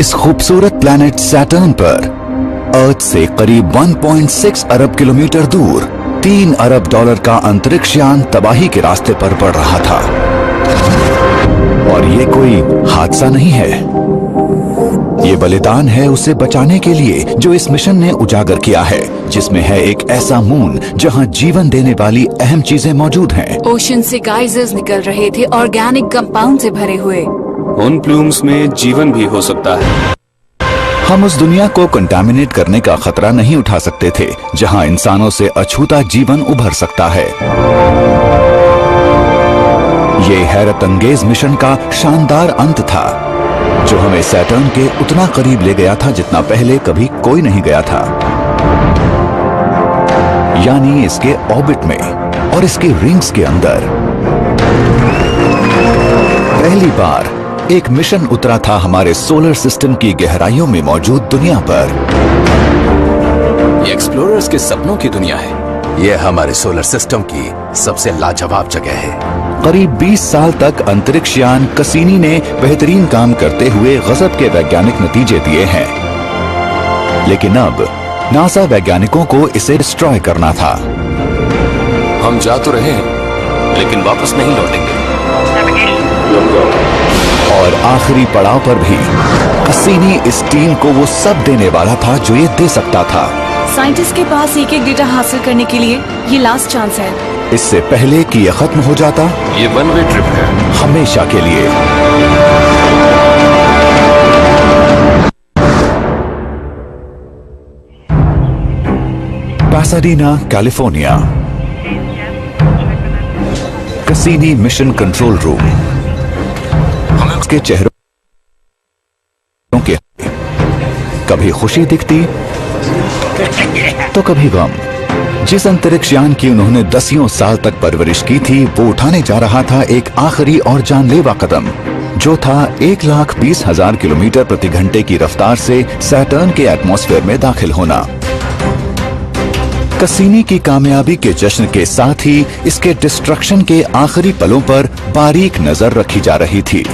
इस खूबसूरत planet Saturn पर अर्थ से करीब 1.6 अरब किलोमीटर दूर 3 अरब डॉलर का अंतरिक्ष यान तबाही के रास्ते पर बढ़ रहा था। और ये कोई हादसा नहीं है, ये बलिदान है उसे बचाने के लिए जो इस मिशन ने उजागर किया है, जिसमें है एक ऐसा मून जहां जीवन देने वाली अहम चीजें मौजूद हैं। ओशन से गाइजर्स निकल रहे थे, ऑर्गेनिक कंपाउंड से भरे हुए। उन प्लूम्स में जीवन भी हो सकता है। हम उस दुनिया को कंटामिनेट करने का खतरा नहीं उठा सकते थे जहां इंसानों से अछूता जीवन उभर सकता है। ये हैरत अंगेज मिशन का शानदार अंत था जो हमें सैटर्न के उतना करीब ले गया था जितना पहले कभी कोई नहीं गया था, यानी इसके ऑर्बिट में और इसके रिंग्स के अंदर पहली बार एक मिशन उतरा था हमारे सोलर सिस्टम की गहराइयों में मौजूद दुनिया पर। ये एक्सप्लोरर्स के सपनों की दुनिया है। ये हमारे सोलर सिस्टम की सबसे लाजवाब जगह है। करीब 20 साल तक अंतरिक्ष यान कसीनी ने बेहतरीन काम करते हुए गजब के वैज्ञानिक नतीजे दिए हैं, लेकिन अब नासा वैज्ञानिकों को इसे डिस्ट्रॉय करना था। हम जा तो रहे हैं लेकिन वापस नहीं लौटेंगे। और आखिरी पड़ाव पर भी कसीनी इस टीम को वो सब देने वाला था जो ये दे सकता था। साइंटिस्ट के पास एक डेटा हासिल करने के लिए ये लास्ट चांस है। इससे पहले कि यह खत्म हो जाता, ये वन वे ट्रिप है, हमेशा के लिए। Pasadena, California. Cassini mission control room. हमें उसके चेहरों के कभी खुशी दिखती तो कभी गम। जिस अंतरिक्ष यान की उन्होंने दसियों साल तक परवरिश की थी, वो उठाने जा रहा था एक आखिरी और जानलेवा कदम, जो था 1,20,000 किलोमीटर प्रति घंटे की रफ्तार से सैटर्न के एटमॉस्फेयर में दाखिल होना। कसीनी की कामयाबी के जश्न के साथ ही इसके डिस्ट्रक्शन के आखिरी पलों पर बारीक नजर रखी जा रही थी।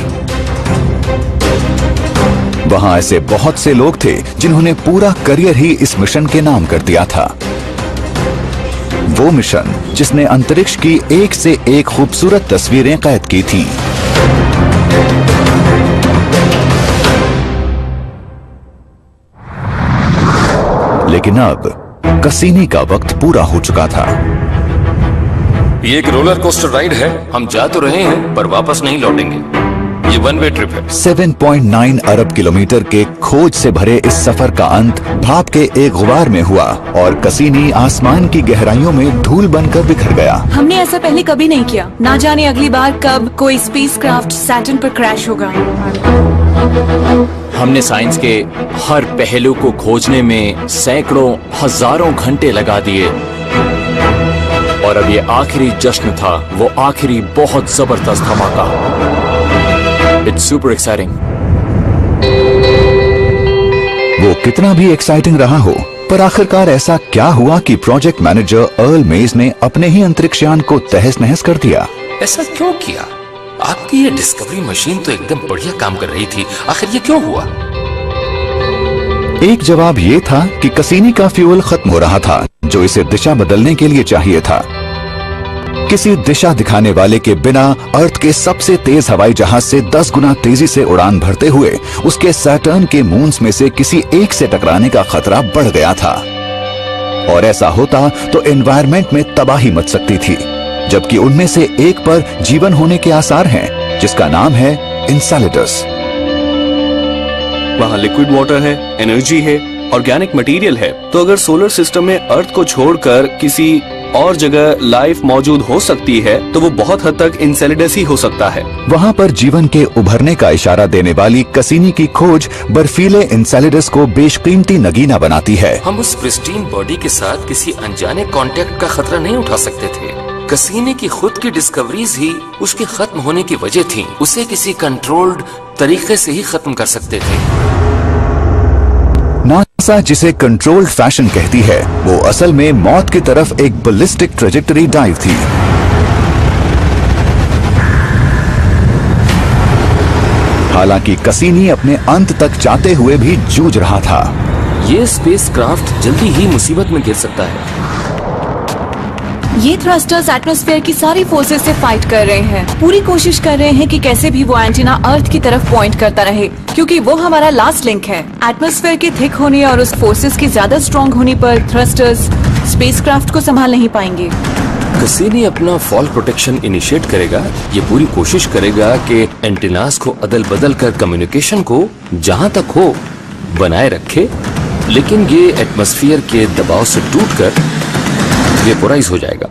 वहां ऐसे बहुत से लोग थे जिन्होंने पूरा करियर ही इस मिशन के नाम कर दिया था। वो मिशन जिसने अंतरिक्ष की एक से एक खूबसूरत तस्वीरें कैद की थी। लेकिन अब कसीनी का वक्त पूरा हो चुका था। ये एक रोलर कोस्टर राइड है। हम जा तो रहे हैं पर वापस नहीं लौटेंगे। ये वन वे ट्रिप है। 7.9 अरब किलोमीटर के खोज से भरे इस सफर का अंत भाप के एक गुबार में हुआ और कसीनी आसमान की गहराइयों में धूल बनकर बिखर गया। हमने ऐसा पहले कभी नहीं किया। ना जाने अगली बार कब कोई स्पेसक्राफ्ट सैटर्न पर क्रैश होगा। हमने साइंस के हर पहलू को खोजने में सैकड़ों हजारों घंटे लगा दिए और अब ये आखिरी जश्न था, वो आखिरी बहुत जबरदस्त धमाका। It's super exciting. वो कितना भी एक्साइटिंग रहा हो, पर आखिरकार ऐसा क्या हुआ कि प्रोजेक्ट मैनेजर अर्ल मेज ने अपने ही अंतरिक्ष यान को तहस नहस कर दिया? ऐसा क्यों किया? आपकी ये डिस्कवरी मशीन तो एकदम बढ़िया काम कर रही थी। आखिर ये क्यों हुआ? एक जवाब ये था कि कसीनी का फ्यूल खत्म हो रहा था जो इसे दिशा बदलने के लिए चाहिए था। किसी दिशा दिखाने वाले के बिना अर्थ के सबसे तेज हवाई जहाज से 10 गुना तेजी से उड़ान भरते हुए उसके सैटर्न के मून्स में से किसी एक से टकराने का खतरा बढ़ गया था। और ऐसा होता तो एनवायरनमेंट में तबाही मच सकती थी, जबकि उनमें से एक पर जीवन होने के आसार हैं, जिसका नाम है इनसेलेडस। वहाँ लिक्विड वाटर है, एनर्जी है, ऑर्गेनिक मटेरियल है। तो अगर सोलर सिस्टम में अर्थ को छोड़कर किसी और जगह लाइफ मौजूद हो सकती है तो वो बहुत हद तक इनसेलेडस ही हो सकता है। वहाँ पर जीवन के उभरने का इशारा देने वाली कसीनी की खोज बर्फीले इनसेलेडस को बेशकीमती नगीना बनाती है। हम उस प्रिस्टीन बॉडी के साथ किसी अनजाने कांटेक्ट का खतरा नहीं उठा सकते थे। कसीनी की खुद की डिस्कवरीज ही उसके खत्म होने की वजह थी। उसे किसी कंट्रोल्ड तरीके से ही खत्म कर सकते थे। नासा जिसे कंट्रोल्ड फैशन कहती है, वो असल में मौत की तरफ एक बैलिस्टिक ट्रेजेक्टरी डाइव थी। हालांकि कसीनी अपने अंत तक जाते हुए भी जूझ रहा था। ये स्पेसक्राफ्ट जल्दी ही मुसीबत में गिर सकता है। ये थ्रस्टर्स एटमॉस्फेयर की सारी फोर्सेस से फाइट कर रहे हैं, पूरी कोशिश कर रहे हैं कि कैसे भी वो एंटीना अर्थ की तरफ पॉइंट करता रहे, क्योंकि वो हमारा लास्ट लिंक है। एटमॉस्फेयर के थिक होने और उस फोर्सेस के ज्यादा स्ट्रॉन्ग होने पर थ्रस्टर्स स्पेसक्राफ्ट को संभाल नहीं पाएंगे। कसीनी अपना फॉल प्रोटेक्शन इनिशिएट करेगा। ये पूरी कोशिश करेगा कि एंटीनास को अदल बदल कर कम्युनिकेशन को जहां तक हो बनाए रखे, लेकिन ये एटमॉस्फेयर के दबाव से टूटकर वेपोराइज हो जाएगा।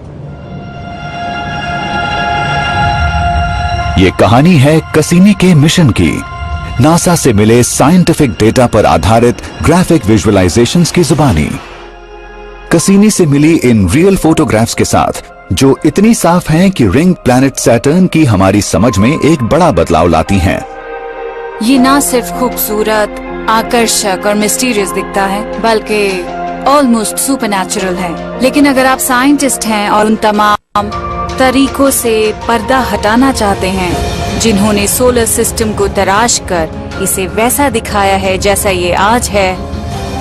ये कहानी है कसीनी के मिशन की। नासा से मिले साइंटिफिक डेटा पर आधारित ग्राफिक विजुअलाइजेशंस की जुबानी। कसीनी से मिली इन रियल फोटोग्राफ्स के साथ, जो इतनी साफ हैं कि रिंग प्लैनेट सैटर्न की हमारी समझ में एक बड़ा बदलाव लाती हैं। ये ना सिर्फ खूबसूरत, आकर्षक और मिस्टीरियस दिखता है, बल्कि ऑलमोस्ट सुपरनैचुरल है। लेकिन अगर आप साइंटिस्ट हैं और उन तमाम तरीकों से पर्दा हटाना चाहते हैं जिन्होंने सोलर सिस्टम को तराश कर इसे वैसा दिखाया है जैसा ये आज है,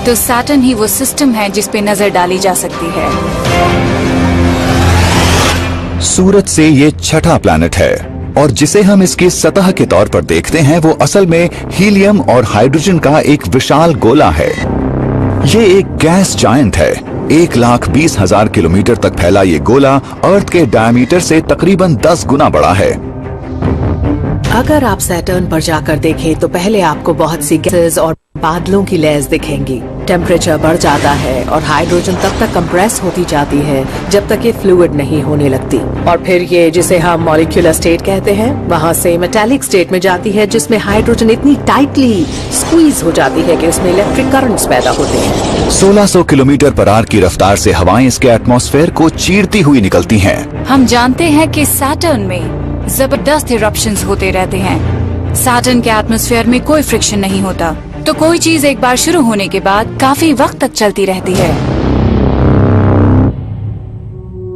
तो सैटर्न ही वो सिस्टम है जिस पे नजर डाली जा सकती है। सूरज से ये छठा प्लैनेट है और जिसे हम इसकी सतह के तौर पर देखते हैं वो असल में हीलियम और हाइड्रोजन का एक विशाल गोला है। ये एक गैस जायंट है। 1,20,000 किलोमीटर तक फैला ये गोला अर्थ के डायमीटर से तकरीबन 10 गुना बड़ा है। अगर आप सैटर्न पर जाकर देखें तो पहले आपको बहुत सी गैसेस और बादलों की लेयर्स दिखेंगी। टेम्परेचर बढ़ जाता है और हाइड्रोजन तब तक कंप्रेस होती जाती है जब तक ये फ्लूइड नहीं होने लगती, और फिर ये जिसे हम मॉलिक्यूलर स्टेट कहते हैं वहाँ से मेटालिक स्टेट में जाती है, जिसमें हाइड्रोजन इतनी टाइटली स्क्वीज हो जाती है कि उसमें इलेक्ट्रिक करंट्स पैदा होते हैं। 1600 किलोमीटर पर आवर की रफ्तार से हवाएं इसके एटमॉस्फेयर को चीरती हुई निकलती हैं। हम जानते हैं कि सैटर्न में जबरदस्त इरप्शंस होते रहते हैं। सैटर्न के एटमॉस्फेयर में कोई फ्रिक्शन नहीं होता, तो कोई चीज एक बार शुरू होने के बाद काफी वक्त तक चलती रहती है।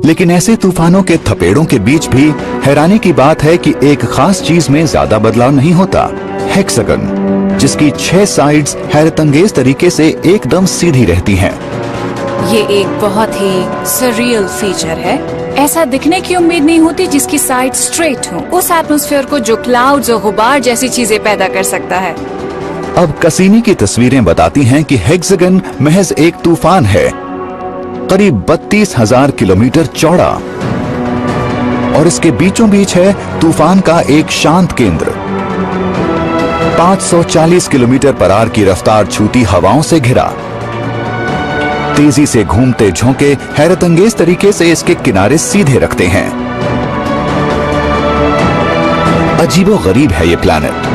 लेकिन ऐसे तूफानों के थपेड़ों के बीच भी हैरानी की बात है कि एक खास चीज में ज्यादा बदलाव नहीं होता। हेक्सागन, जिसकी 6 साइड्स हैरतअंगेज तरीके से एकदम सीधी रहती हैं। ये एक बहुत ही सररियल फीचर है। ऐसा दिखने की उम्मीद नहीं होती जिसकी साइड स्ट्रेट हो, उस एटमॉस्फेयर को जो क्लाउड्स और गुबार जैसी चीजें पैदा कर सकता है। अब कसीनी की तस्वीरें बताती हैं कि हेक्सागन महज एक तूफान है, करीब 32,000 किलोमीटर चौड़ा, और इसके बीचों बीच है तूफान का एक शांत केंद्र। 540 किलोमीटर पर आवर की रफ्तार छूती हवाओं से घिरा। तेजी से घूमते झोंके हैरतअंगेज तरीके से इसके किनारे सीधे रखते हैं। अजीबोगरीब है ये प्लैनेट,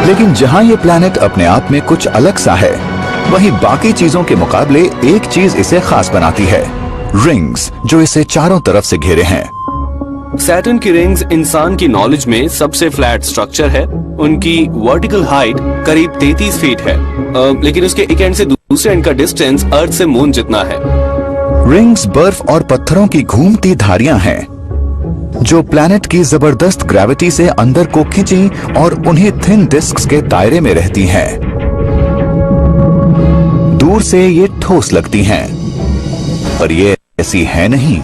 लेकिन जहां ये प्लैनेट अपने आप में कुछ अलग सा है, वहीं बाकी चीजों के मुकाबले एक चीज इसे खास बनाती है, रिंग्स जो इसे चारों तरफ से घेरे हैं। सैटर्न की रिंग्स इंसान की नॉलेज में सबसे फ्लैट स्ट्रक्चर है। उनकी वर्टिकल हाइट करीब 33 फीट है, लेकिन उसके एक एंड से दूसरे एंड का डिस्टेंस अर्थ से मून जितना है। रिंग्स बर्फ और पत्थरों की घूमती धारियां हैं, जो प्लैनेट की जबरदस्त ग्रेविटी से अंदर को खींची और उन्हीं थिन डिस्क्स के दायरे में रहती हैं। दूर से ये ठोस लगती हैं, पर ये ऐसी है नहीं।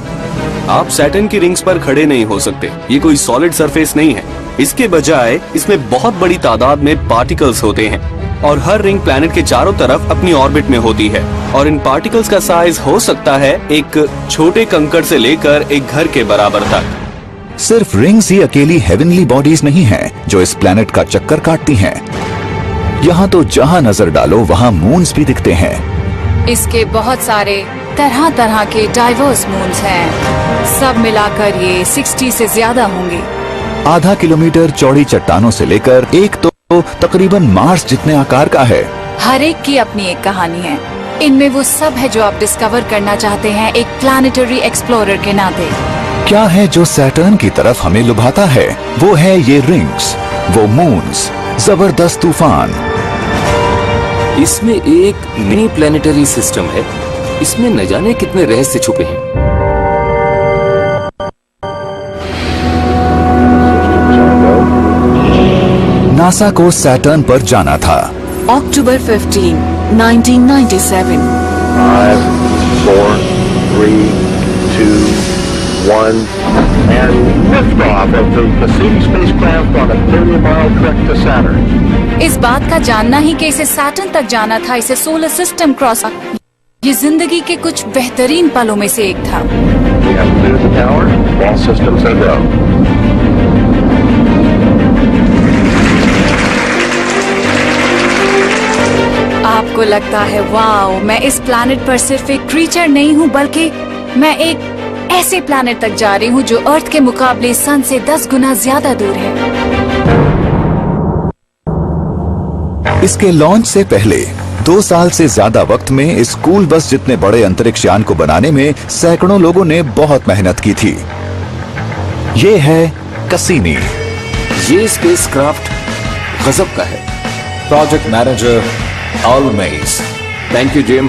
आप सैटर्न की रिंग्स पर खड़े नहीं हो सकते। ये कोई सॉलिड सरफेस नहीं है। इसके बजाय इसमें बहुत बड़ी तादाद में पार्टिकल्स होते हैं और हर रिंग प्लैनेट के चारों तरफ अपनी ऑर्बिट में होती है, और इन पार्टिकल्स का साइज हो सकता है एक छोटे कंकड़ से लेकर एक घर के बराबर तक। सिर्फ रिंग्स ही अकेली हेवनली बॉडीज नहीं हैं जो इस प्लैनेट का चक्कर काटती हैं। यहाँ तो जहाँ नजर डालो वहाँ मून्स भी दिखते हैं। इसके बहुत सारे तरह तरह के डाइवर्स मून्स हैं। सब मिलाकर ये 60 से ज्यादा होंगे। आधा किलोमीटर चौड़ी चट्टानों से लेकर एक तो तकरीबन मार्स जितने आकार का है। हर एक की अपनी एक कहानी है। इनमें वो सब है जो आप डिस्कवर करना चाहते हैं एक प्लैनेटरी एक्सप्लोरर के नाते। क्या है जो सैटर्न की तरफ हमें लुभाता है? वो है ये रिंग्स, वो मून्स, जबरदस्त तूफान। इसमें एक मिनी प्लैनेटरी सिस्टम है। इसमें न जाने कितने रहस्य छुपे हैं। नासा को सैटर्न पर जाना था। October 15, 1997. 5, 4, 3, 2, 1, and liftoff of the Cassini spacecraft on a 30-mile trek to Saturn. इस बात का जानना ही कि इसे सैटर्न तक जाना था, इसे सोलर सिस्टम क्रॉस, ये जिंदगी के कुछ बेहतरीन पलों में से एक था। We have cleared the tower. All systems are go. आपको लगता है वाओ, मैं इस प्लैनेट पर सिर्फ एक क्रीचर नहीं हूँ, बल्कि मैं एक ऐसे प्लैनेट तक जा रही हूँ जो अर्थ के मुकाबले सन से 10 गुना ज्यादा दूर है। इसके लॉन्च से पहले 2 साल से ज्यादा वक्त में इस स्कूल बस जितने बड़े अंतरिक्ष यान को बनाने में सैकड़ों लोगों ने बहुत मेहनत की थी। ये है कसीनी। ये स्पेसक्राफ्ट गजब का है। प्रोजेक्ट मैनेजर अर्ल मेज। Thank you gym.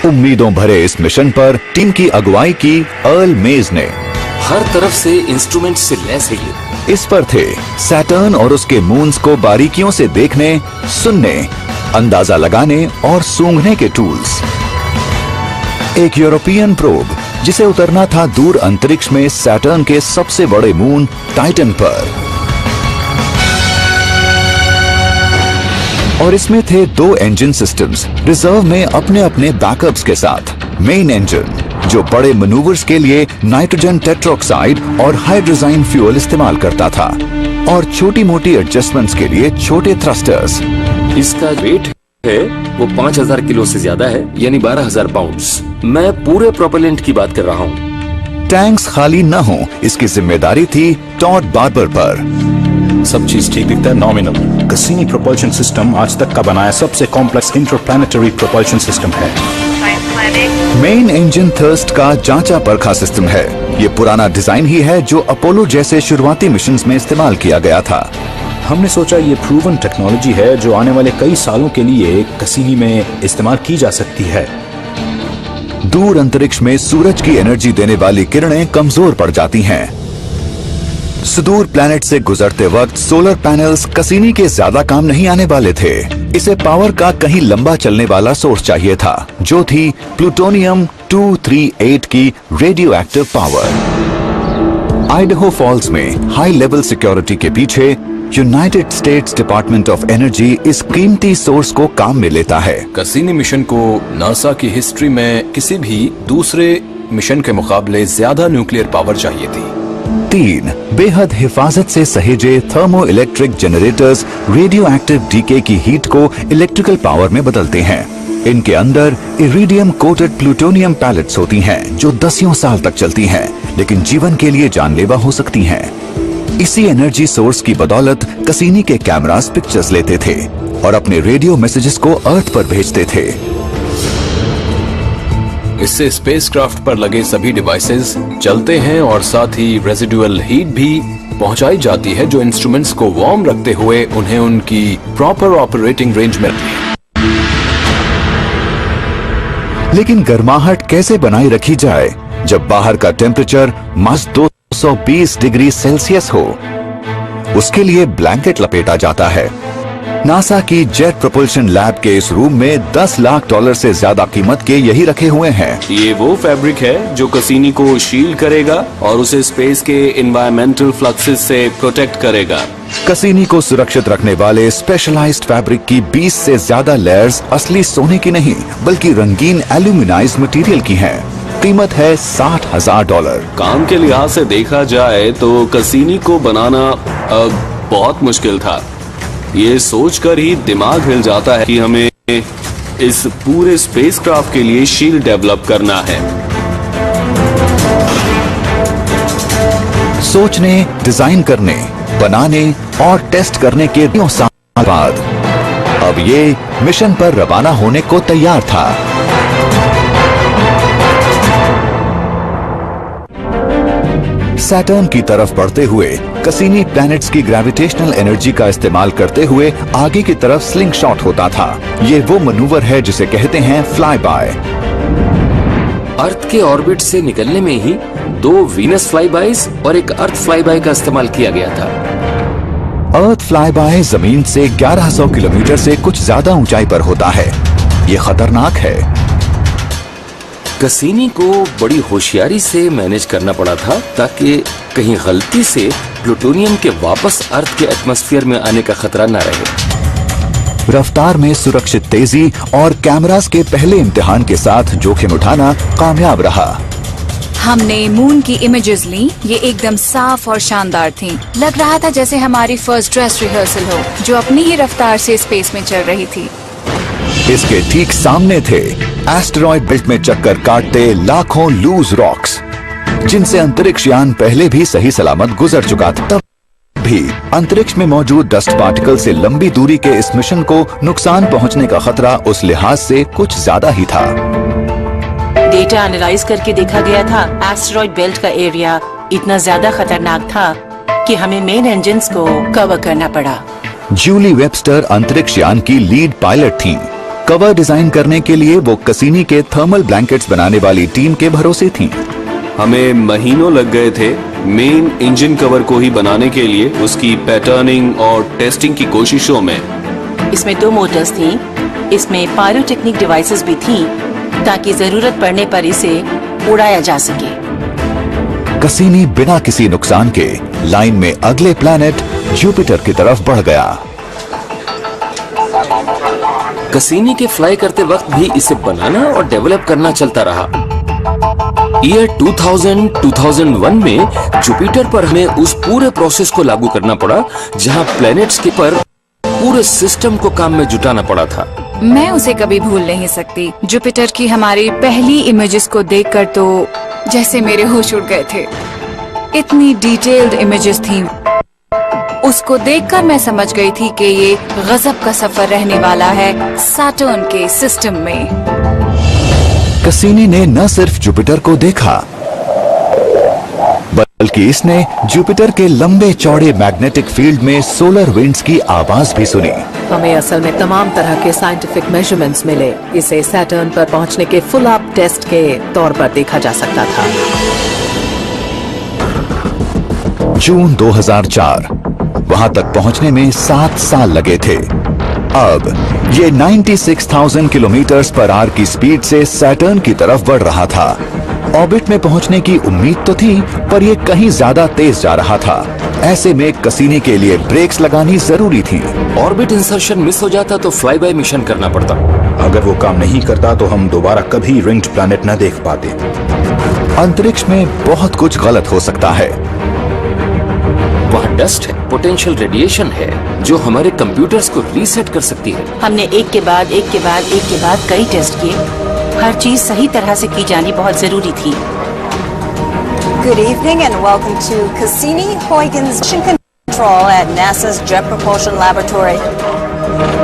उम्मीदों भरे इस मिशन पर टीम की अगुवाई की अर्ल मेज ने। हर तरफ से इंस्ट्रूमेंट से लैस है ये। इस पर थे सैटर्न और उसके मून्स को बारीकियों से देखने, सुनने, अंदाजा लगाने और सूंघने के टूल्स। एक यूरोपियन प्रोब जिसे उतरना था दूर अंतरिक्ष में सैटर्न के सबसे बड़े मून टाइटन पर। और इसमें थे 2 इंजन सिस्टम्स रिजर्व में अपने अपने बैकअप्स के साथ। मेन इंजन जो बड़े मैनूवर्स के लिए नाइट्रोजन टेट्रोक्साइड और हाइड्रोजाइन फ्यूल इस्तेमाल करता था, और छोटी मोटी एडजस्टमेंट्स के लिए छोटे थ्रस्टर्स। इसका वेट है वो 5000 किलो से ज्यादा है, यानी 12000 पाउंड्स। मैं पूरे प्रोपेलेंट की बात कर रहा हूँ। टैंक्स खाली न हो इसकी जिम्मेदारी थी टॉड बार्बर पर। सब चीज ठीक दिखता है नॉमिनल। कसीनी प्रोपल्शन सिस्टम आज तक का बनाया सबसे कॉम्प्लेक्स इंटरप्लैनेटरी प्रोपल्शन सिस्टम है। मेन इंजन थर्स्ट का जांचा परखा सिस्टम है। ये पुराना डिजाइन ही है जो अपोलो जैसे शुरुआती मिशंस में इस्तेमाल किया गया था। हमने सोचा ये प्रूवन टेक्नोलॉजी है जो आने वाले कई सालों के लिए कसीनी में इस्तेमाल की जा सकती है। दूर अंतरिक्ष में सूरज की एनर्जी देने वाली किरणें कमजोर पड़ जाती हैं। सुदूर प्लैनेट से गुजरते वक्त सोलर पैनल्स कसीनी के ज्यादा काम नहीं आने वाले थे। इसे पावर का कहीं लंबा चलने वाला सोर्स चाहिए था, जो थी प्लूटोनियम 238 की radio active power. Idaho Falls में हाई लेवल सिक्योरिटी के पीछे United States Department of Energy इस कीमती सोर्स को काम में लेता है। कसीनी मिशन को नासा की हिस्ट्री में किसी भी दूसरे मिशन के मुकाबले ज्यादा न्यूक्लियर पावर चाहिए थी। 3 बेहद हिफाजत से सहेजे thermo electric generators radio active decay की हीट को इलेक्ट्रिकल पावर में बदलते हैं। इनके अंदर इरिडियम कोटेड प्लूटोनियम पैलेट्स होती हैं जो दसियों साल तक चलती हैं, लेकिन जीवन के लिए जानलेवा हो सकती हैं। इसी एनर्जी सोर्स की बदौलत कसीनी के कैमरास पिक्चर्स लेते थे और अपने रेडियो मैसेजेस को अर्थ पर भेजते थे। इससे स्पेसक्राफ्ट पर लगे सभी डिवाइसेस चलते हैं और साथ ही रेजिडुअल हीट भी पहुंचाई जाती है जो इंस्ट्रूमेंट्स को वार्म रखते हुए उन्हें उनकी प्रॉपर ऑपरेटिंग रेंज में रखती है। लेकिन गर्माहट कैसे बनाए रखी जाए जब बाहर का टेम्परेचर -220 डिग्री सेल्सियस हो? उसके लिए ब्लैंकेट लपेटा जाता है। नासा की जेट प्रोपल्शन लैब के इस रूम में $10 लाख से ज्यादा कीमत के यही रखे हुए हैं। ये वो फैब्रिक है जो कसीनी को शील्ड करेगा और उसे स्पेस के एनवायरमेंटल फ्लक्सेस से प्रोटेक्ट करेगा। कसीनी को सुरक्षित रखने वाले स्पेशलाइज्ड फैब्रिक की 20 से ज्यादा लेयर्स असली सोने की नहीं बल्कि रंगीन एल्यूमिनाइज्ड मटेरियल की हैं। कीमत है $60,000। काम के लिहाज से देखा जाए तो कसीनी को बनाना बहुत मुश्किल था। ये सोचकर ही दिमाग हिल जाता है कि हमें इस पूरे स्पेसक्राफ्ट के लिए शील्ड डेवलप करना है। सोचने, डिजाइन करने, बनाने और टेस्ट करने के 2 साल बाद अब ये मिशन पर रवाना होने को तैयार था। सैटर्न की तरफ बढ़ते हुए कसीनी प्लैनेट्स की ग्रेविटेशनल एनर्जी का इस्तेमाल करते हुए आगे की तरफ स्लिंग शॉट होता था। ये वो मनूवर है जिसे कहते हैं फ्लाई बाय। अर्थ के ऑर्बिट से निकलने में ही 2 वीनस फ्लाईबाइज और एक अर्थ फ्लाईबाय का इस्तेमाल किया गया था। अर्थ फ्लाई बाय जमीन से 1100 किलोमीटर से कुछ ज्यादा ऊंचाई पर होता है। ये खतरनाक है। कसीनी को बड़ी होशियारी से मैनेज करना पड़ा था ताकि कहीं गलती से प्लूटोनियम के वापस अर्थ के एटमॉस्फेयर में आने का खतरा न रहे। रफ्तार में सुरक्षित तेजी और कैमरास के पहले इम्तिहान के साथ जोखिम उठाना कामयाब रहा। हमने मून की इमेजेस ली। ये एकदम साफ और शानदार थी। लग रहा था जैसे हमारी फर्स्ट ड्रेस रिहर्सल हो जो अपनी ही रफ्तार से स्पेस में चल रही थी। इसके ठीक सामने थे एस्टेरॉयड बेल्ट में चक्कर काटते लाखों लूज रॉक्स, जिनसे अंतरिक्ष यान पहले भी सही सलामत गुजर चुका था। तब भी अंतरिक्ष में मौजूद डस्ट पार्टिकल से लंबी दूरी के इस मिशन को नुकसान पहुंचने का खतरा उस लिहाज से कुछ ज्यादा ही था। डेटा एनालाइज करके देखा गया था एस्टेरॉयड बेल्ट का एरिया इतना ज्यादा खतरनाक था कि हमें मेन इंजन्स को कवर करना पड़ा। जूली वेबस्टर अंतरिक्ष यान की लीड पायलट थीं। कवर डिजाइन करने के लिए वो कसीनी के थर्मल ब्लैंकेट्स बनाने वाली टीम के भरोसे थीं। हमें महीनों लग गए थे मेन इंजन कवर को ही बनाने के लिए, उसकी पैटर्निंग और टेस्टिंग की कोशिशों में। इसमें 2 मोटर्स थी, इसमें पायरोटेक्निक डिवाइसेस भी थी ताकि जरूरत पड़ने पर इसे उड़ाया जा सके। कसीनी बिना किसी नुकसान के लाइन में अगले प्लैनेट जुपिटर की तरफ बढ़ गया। कसीनी के फ्लाई करते वक्त भी इसे बनाना और डेवलप करना चलता रहा। ईयर 2000-2001 में जुपिटर पर हमें उस पूरे प्रोसेस को लागू करना पड़ा जहां प्लैनेट्स के पर पूरे सिस्टम को काम में जुटाना पड़ा था। मैं उसे कभी भूल नहीं सकती। जुपिटर की हमारी पहली इमेजेस को देखकर तो जैसे मेरे होश उड़ गए थे। इतनी डिटेल्ड इमेजेस थी। उसको देखकर मैं समझ गई थी कि ये गजब का सफर रहने वाला है सैटर्न के सिस्टम में। कसीनी ने न सिर्फ जुपिटर को देखा बल्कि इसने जुपिटर के लंबे चौड़े मैग्नेटिक फील्ड में सोलर विंड्स की आवाज भी सुनी। हमें असल में तमाम तरह के साइंटिफिक मेजरमेंट्स मिले। इसे सैटर्न पर पहुंचने के फुल अप टेस्ट के तौर पर देखा जा सकता था। जून 2004, वहां तक पहुंचने में 7 साल लगे थे। अब ये 96,000 किलोमीटर पर आवर की स्पीड से सैटर्न की तरफ बढ़ रहा था। ऑर्बिट में पहुंचने की उम्मीद तो थी, पर यह कहीं ज्यादा तेज जा रहा था। ऐसे में कसीनी के लिए ब्रेक्स लगानी जरूरी थी। ऑर्बिट इंसर्शन मिस हो जाता तो फ्लाई बाय मिशन करना पड़ता। अगर वो काम नहीं करता तो हम दोबारा कभी रिंग्ड प्लैनेट न देख पाते। अंतरिक्ष में बहुत कुछ गलत हो सकता है। वहाँ डस्ट है, पोटेंशियल रेडिएशन है जो हमारे कंप्यूटर्स को रीसेट कर सकती है। हमने एक के बाद कई टेस्ट किए। हर चीज सही तरह से की जानी बहुत जरूरी थी। Good evening and welcome to Cassini-Huygens Mission Control at NASA's Jet Propulsion Laboratory.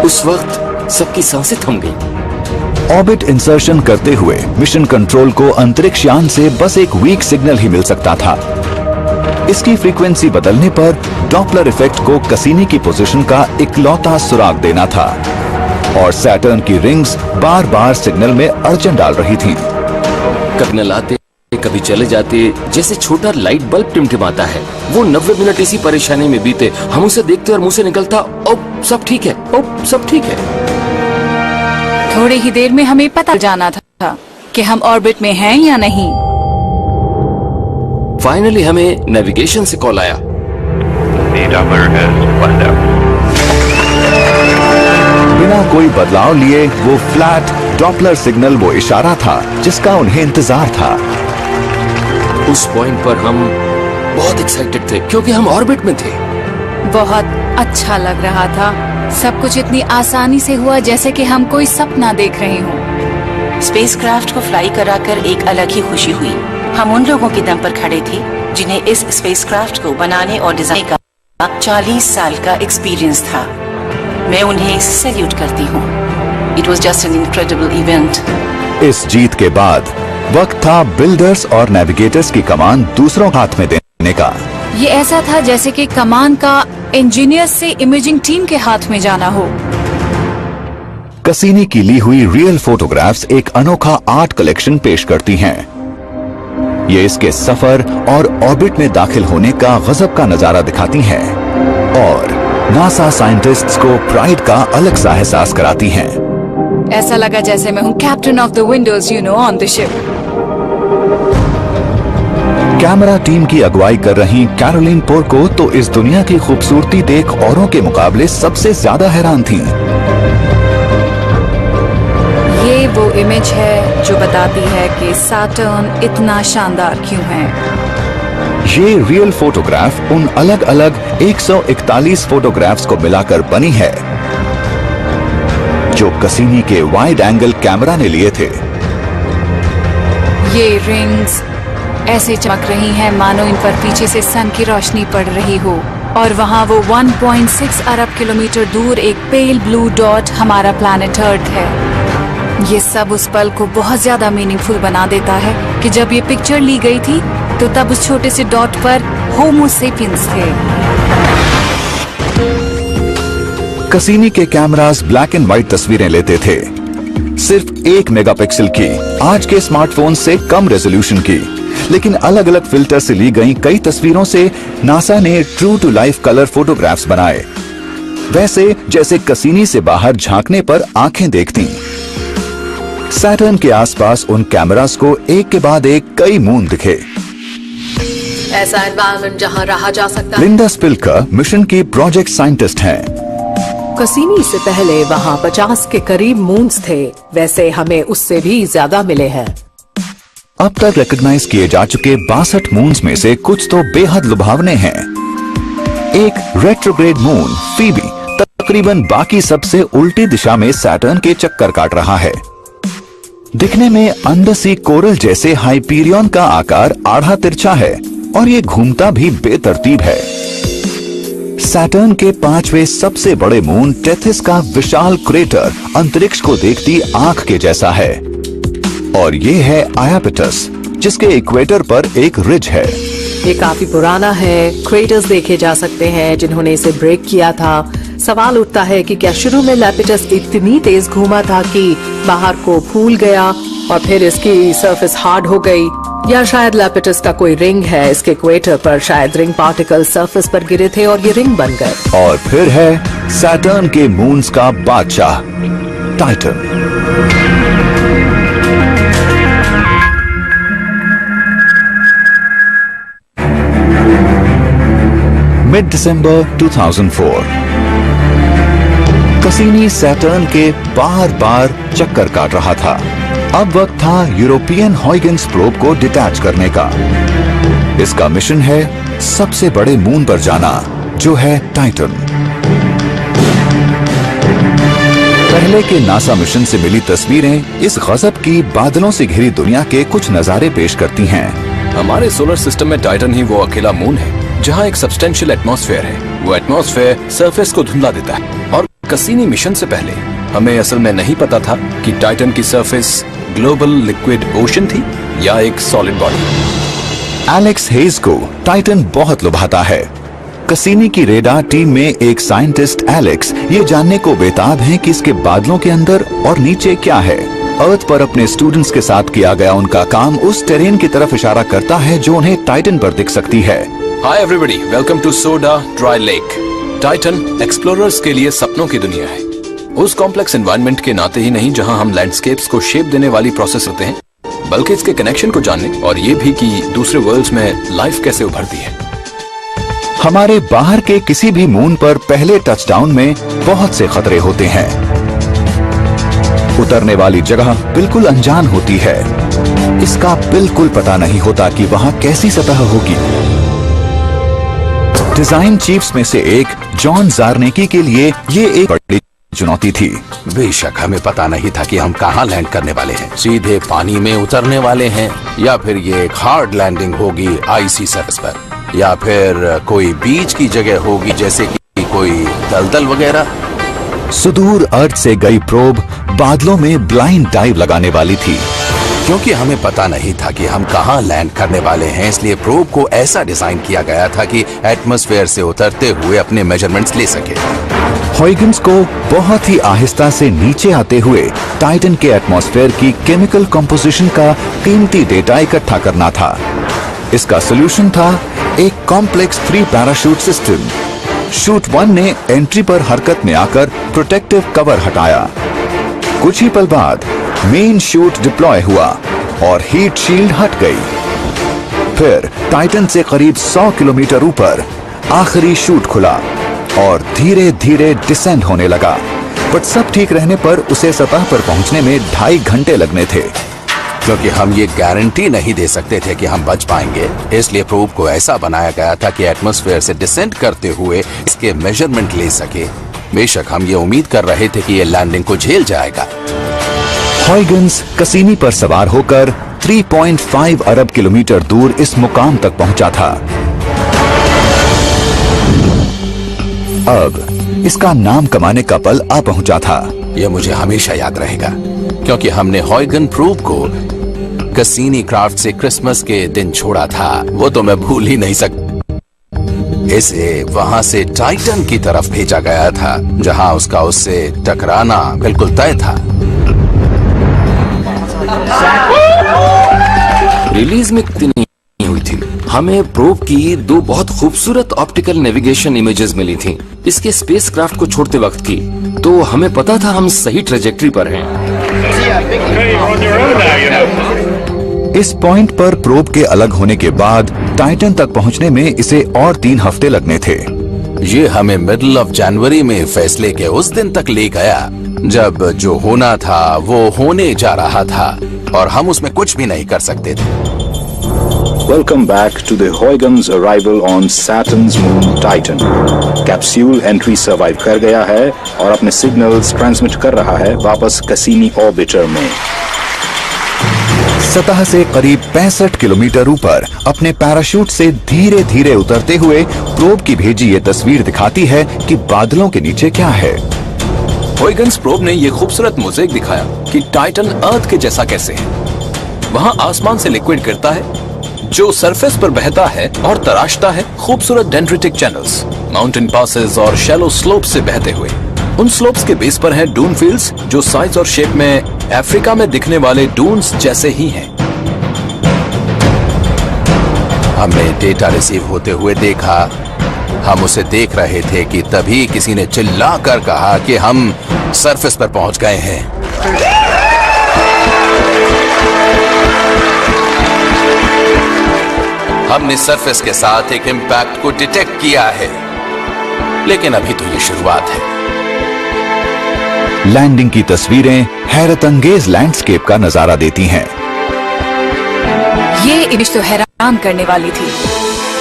उस वक्त सबकी सांसें थम गई। ऑर्बिट इंसर्शन करते हुए मिशन कंट्रोल को अंतरिक्ष यान से बस एक वीक सिग्नल ही मिल सकता था। इसकी फ्रीक्वेंसी बदलने पर डॉपलर इफेक्ट को कसीनी की पोजीशन का इकलौता सुराग देना था और सैटर्न की रिंग्स बार बार सिग्नल में अड़चन डाल रही थीं। कभी न लाते, कभी चले जाते, जैसे छोटा लाइट बल्ब टिमटिमाता है। वो 90 मिनट इसी परेशानी में बीते। हम उसे देखते और मुंह से निकलता, ओ सब ठीक है, ओ सब ठीक है। थोड़ी ही देर में हमें पता जाना था कि हम ऑर्बिट में हैं या नहीं। फाइनली हमें नेविगेशन से कॉल आया। बिना कोई बदलाव लिए वो फ्लैट डॉपलर सिग्नल वो इशारा था जिसका उन्हें इंतजार था। उस पॉइंट पर हम बहुत एक्साइटेड थे क्योंकि हम ऑर्बिट में थे। बहुत अच्छा लग रहा था। सब कुछ इतनी आसानी से हुआ जैसे कि हम कोई सपना देख रहे हों। स्पेसक्राफ्ट को फ्लाई कराकर एक अलग ही खुशी हुई। हम उन लोगों के दम पर खड़े थे जिन्हें इस स्पेसक्राफ्ट को बनाने और डिजाइन का 40 साल का एक्सपीरियंस था। मैं उन्हें सैल्यूट करती हूँ। It was just an incredible event. इस जीत के बाद वक्त था बिल्डर्स और नेविगेटर्स की कमान दूसरों हाथ में देने का। ये ऐसा था जैसे कि कमान का इंजीनियर से इमेजिंग टीम के हाथ में जाना हो। कसीनी की ली हुई रियल फोटोग्राफ्स एक अनोखा आर्ट कलेक्शन पेश करती हैं। ये इसके सफर और ऑर्बिट में दाखिल होने का गजब का नजारा दिखाती हैं और नासा साइंटिस्ट्स को प्राइड का अलग सा एहसास कराती हैं। ऐसा लगा जैसे मैं हूँ captain of the Windows on the ship. Camera team की अगुवाई कर रही कैरोलिन पोर्को तो इस दुनिया की खूबसूरती देख औरों के मुकाबले सबसे ज्यादा हैरान थीं। ये वो इमेज है जो बताती है कि सैटर्न इतना शानदार क्यों है। ये रियल फोटोग्राफ उन अलग अलग 141 फोटोग्राफ्स को मिलाकर बनी है जो कसीनी के वाइड एंगल कैमरा ने लिए थे। ये रिंग्स ऐसे चमक रही हैं मानो इन पर पीछे से सन की रोशनी पड़ रही हो, और वहाँ वो 1.6 अरब किलोमीटर दूर एक पेल ब्लू डॉट हमारा प्लैनेट अर्थ है। ये सब उस पल को बहुत ज्यादा मीनिंगफुल बना देता है कि जब ये पिक्चर ली गई थी तो तब उस छोटे से डॉट पर होमो सेपियंस थे। कसीनी के कैमरास ब्लैक एंड व्हाइट तस्वीरें लेते थे, सिर्फ 1 मेगापिक्सल की, आज के स्मार्टफोन से कम रेजोल्यूशन की, लेकिन अलग अलग फिल्टर से ली गई कई तस्वीरों से नासा ने true to life colour photographs बनाए, वैसे जैसे कसीनी से बाहर झांकने पर आंखें देखती। सैटर्न के आसपास उन कैमरास को एक के बाद एक कई मून दिखे। ऐसा एनवायरनमेंट जहां रहा जा सकता है। लिंडा स्पिल्कर मिशन की प्रोजेक्ट साइंटिस्ट हैं। कसीनी से पहले वहाँ 50 के करीब मून्स थे, वैसे हमें उससे भी ज्यादा मिले हैं। अब तक रिकॉग्नाइज किए जा चुके 62 मून्स में से कुछ तो बेहद लुभावने हैं। एक रेट्रोग्रेड मून फीबी तकरीबन बाकी सबसे उल्टी दिशा में सैटर्न के चक्कर काट रहा है। दिखने में अंडरसी कोरल जैसे हाइपीरियन का आकार आधा तिरछा है और ये घूमता भी बेतरतीब है। सैटर्न के 5वें सबसे बड़े मून टेथिस का विशाल क्रेटर अंतरिक्ष को देखती आंख के जैसा है, और ये है आयापेटस जिसके इक्वेटर पर एक रिज है। ये काफी पुराना है, क्रेटर्स देखे जा सकते हैं जिन्होंने इसे ब्रेक किया था। सवाल उठता है कि क्या शुरू में लैपिटस इतनी तेज घूमा था कि बाहर को फूल गया और फिर इसकी सरफेस हार्ड हो गई, या शायद लैपिटस का कोई रिंग है, इसके इक्वेटर पर शायद रिंग पार्टिकल सरफेस पर गिरे थे और ये रिंग बन गए। और फिर है सैटर्न के मून्स का बादशाह टाइटन। मिड दिसंबर 2004 कसीनी सैटर्न के बार बार चक्कर काट रहा था। अब वक्त था यूरोपियन हॉयगन्स प्रोब को डिटैच करने का। इसका मिशन है सबसे बड़े मून पर जाना, जो है टाइटन। पहले के नासा मिशन से मिली तस्वीरें इस गजब की बादलों से घिरी दुनिया के कुछ नजारे पेश करती हैं। हमारे सोलर सिस्टम में टाइटन ही वो अकेला मून है जहां एक सब्सटेंशियल एटमॉस्फेयर है। वो एटमॉस्फेयर सरफेस को धुंधला देता है, और कसीनी मिशन से पहले हमें असल में नहीं पता था कि टाइटन की सरफेस ग्लोबल लिक्विड ओशन थी या एक सॉलिड बॉडी। एलेक्स हेज को टाइटन बहुत लुभाता है। कसीनी की रेडार टीम में एक साइंटिस्ट एलेक्स ये जानने को बेताब है कि इसके बादलों के अंदर और नीचे क्या है। अर्थ पर अपने स्टूडेंट्स के साथ किया गया उनका काम उस टेरेन की तरफ इशारा करता है जो उन्हें टाइटन पर दिख सकती है। Hi everybody, welcome to soda dry lake. Titan explorers के लिए सपनों की दुनिया है, उस कॉम्प्लेक्स एनवायरनमेंट के नाते ही नहीं जहां हम लैंडस्केप्स को शेप देने वाली प्रोसेस होते हैं, बल्कि इसके कनेक्शन को जानने और ये भी कि दूसरे वर्ल्ड्स में लाइफ कैसे उभरती है। हमारे बाहर के किसी भी मून पर पहले टचडाउन में बहुत से खतरे होते हैं। उतरने वाली जगह बिल्कुल अनजान होती है, इसका बिल्कुल पता नहीं होता कि वहां कैसी सतह होगी। डिजाइन चीफ्स में से एक जॉन जार्नेकी के लिए ये एक बड़ी चुनौती थी। बेशक हमें पता नहीं था कि हम कहाँ लैंड करने वाले हैं, सीधे पानी में उतरने वाले हैं या फिर ये एक हार्ड लैंडिंग होगी आईसी सरफेस पर, या फिर कोई बीच की जगह होगी जैसे कि कोई दलदल वगैरह। सुदूर अर्थ से गई प्रोब बादलों में ब्लाइंड डाइव लगाने वाली थी। क्योंकि हमें पता नहीं था कि हम कहाँ लैंड करने वाले हैं, इसलिए प्रोब को ऐसा डिजाइन किया गया था कि एटमॉस्फेयर से उतरते हुए अपने मेजरमेंट्स ले सके। हॉयगन्स को बहुत ही आहिस्ता से नीचे आते हुए टाइटन के एटमॉस्फेयर की केमिकल कंपोजिशन का कीमती डेटा इकट्ठा करना था। इसका सॉल्यूशन था एक कॉम्प्लेक्स 3 पैराशूट सिस्टम। शूट 1 ने एंट्री पर हरकत में आकर प्रोटेक्टिव कवर हटाया। कुछ ही पल बाद मेन शूट डिप्लॉय हुआ और हीट शील्ड हट गई। फिर टाइटन से करीब 100 किलोमीटर ऊपर आखिरी शूट खुला और धीरे धीरे डिसेंड होने लगा। बट सब ठीक रहने पर उसे सतह पर पहुंचने में 2.5 घंटे लगने थे। क्योंकि हम ये गारंटी नहीं दे सकते थे कि हम बच पाएंगे, इसलिए प्रोब को ऐसा बनाया गया था कि एटमॉस्फेयर से डिसेंड करते हुए इसके मेजरमेंट ले सके। बेशक हम ये उम्मीद कर रहे थे कि ये लैंडिंग को झेल जाएगा। हॉयगन्स कसीनी पर सवार होकर 3.5 अरब किलोमीटर दूर इस मुकाम तक पहुंचा था। अब इसका नाम कमाने का पल आ पहुंचा था। यह मुझे हमेशा याद रहेगा, क्योंकि हमने हॉयगन प्रोब को कसीनी क्राफ्ट से क्रिसमस के दिन छोड़ा था। वो तो मैं भूल ही नहीं सकता। इसे वहां से टाइटन की तरफ भेजा गया था, जहां उसका उससे टकराना बिल्कुल तय था। रिलीज में कितनी हुई थी? हमें प्रोब की 2 बहुत खूबसूरत ऑप्टिकल नेविगेशन इमेजेस मिली थी इसके स्पेसक्राफ्ट को छोड़ते वक्त की, तो हमें पता था हम सही ट्रेजेक्टरी पर हैं। इस पॉइंट पर प्रोब के अलग होने के बाद टाइटन तक पहुंचने में इसे और 3 हफ्ते लगने थे। ये हमें मिडल ऑफ जनवरी में फैसले के उस दिन तक ले गया जब जो होना था वो होने जा रहा था और हम उसमें कुछ भी नहीं कर सकते थे। Welcome back to the Huygens arrival on Saturn's moon Titan. Capsule entry survive कर गया है और अपने सिग्नल्स ट्रांसमिट कर रहा है वापस कैसिनी ऑर्बिटर में। सतह से करीब 65 किलोमीटर ऊपर अपने पैराशूट से धीरे धीरे उतरते हुए प्रोब की भेजी ये तस्वीर दिखाती है कि बादलों के नीचे क्या है। हॉयगन्स प्रोब ने ये खूबसूरत मोज़ेक दिखाया कि टाइटन अर्थ के जैसा कैसे है। वहाँ आसमान से लिक्विड गिरता है जो सरफेस पर बहता है और तराशता है खूबसूरत डेंड्रिटिक चैनल्स, माउंटेन पासेस और शैलो स्लोप से बहते हुए। उन स्लोप्स के बेस पर हैं डून फील्ड्स जो साइज और शेप में अफ्रीका में दिखने वाले डून्स जैसे ही हैं। हमने डेटा रिसीव होते हुए देखा। हम उसे देख रहे थे कि तभी किसी ने चिल्लाकर कहा कि हम सरफेस पर पहुंच गए हैं। हमने सरफेस के साथ एक इंपैक्ट को डिटेक्ट किया है, लेकिन अभी तो ये शुरुआत है। लैंडिंग की तस्वीरें हैरत अंगेज लैंडस्केप का नजारा देती हैं। ये इमेज तो हैरान करने वाली थी,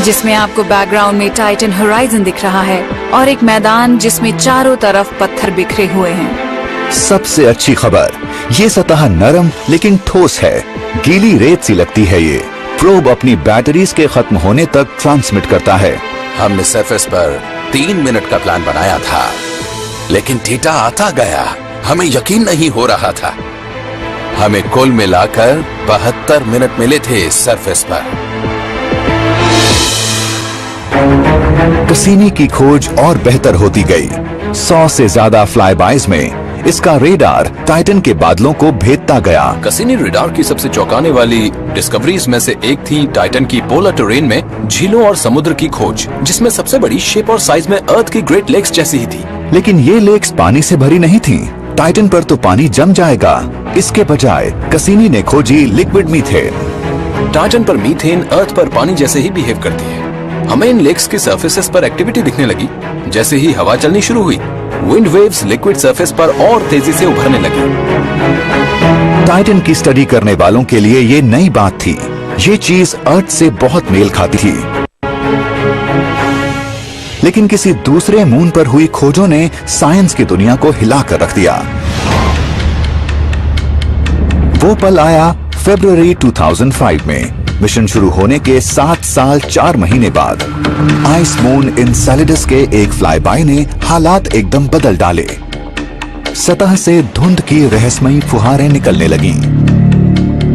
जिसमें आपको बैकग्राउंड में टाइटन होराइजन दिख रहा है और एक मैदान जिसमें चारों तरफ पत्थर बिखरे हुए हैं। सबसे अच्छी खबर, ये सतह नरम लेकिन ठोस है। गीली रेत सी लगती है ये। प्रोब अपनी बैटरीज के खत्म होने तक ट्रांसमिट करता है। हमने सरफेस पर 3 मिनट का प्लान बनाया था, लेकिन डेटा आता गया। हमें यकीन नहीं हो रहा था। हमें कुल मिलाकर 72 मिनट मिले थे सरफेस पर। कसीनी की खोज और बेहतर होती गई। 100 से ज्यादा फ्लाईबाइज में इसका रेडार टाइटन के बादलों को भेदता गया। कसीनी रेडार की सबसे चौंकाने वाली डिस्कवरीज में से एक थी टाइटन की पोलर टेरेन में झीलों और समुद्र की खोज, जिसमें सबसे बड़ी शेप और साइज में अर्थ की ग्रेट लेक्स जैसी ही थी। लेकिन ये लेक्स पानी से भरी नहीं थीं। टाइटन पर तो पानी जम जाएगा। इसके बजाय कसीनी ने खोजी लिक्विड मीथेन। टाइटन पर मीथेन अर्थ पर पानी जैसे ही बिहेव करती है। हमें इन लेक्स की सरफेसेस पर एक्टिविटी दिखने लगी। जैसे ही हवा चलनी शुरू हुई, विंड वेव्स लिक्विड सरफेस पर और तेजी से उभरने लगी। टाइटन की स्टडी करने वालों के लिए ये नई बात थी। ये चीज अर्थ से बहुत मेल खाती थी। लेकिन किसी दूसरे मून पर हुई खोजों ने साइंस की दुनिया को हिलाकर रख दिया। वो पल आया फरवरी 2005 में। मिशन शुरू होने के 7 साल 4 महीने बाद आइस मून इनसेलेडस के एक फ्लाईबाय ने हालात एकदम बदल डाले। सतह से धुंध की रहस्यमयी फुहारें निकलने लगीं।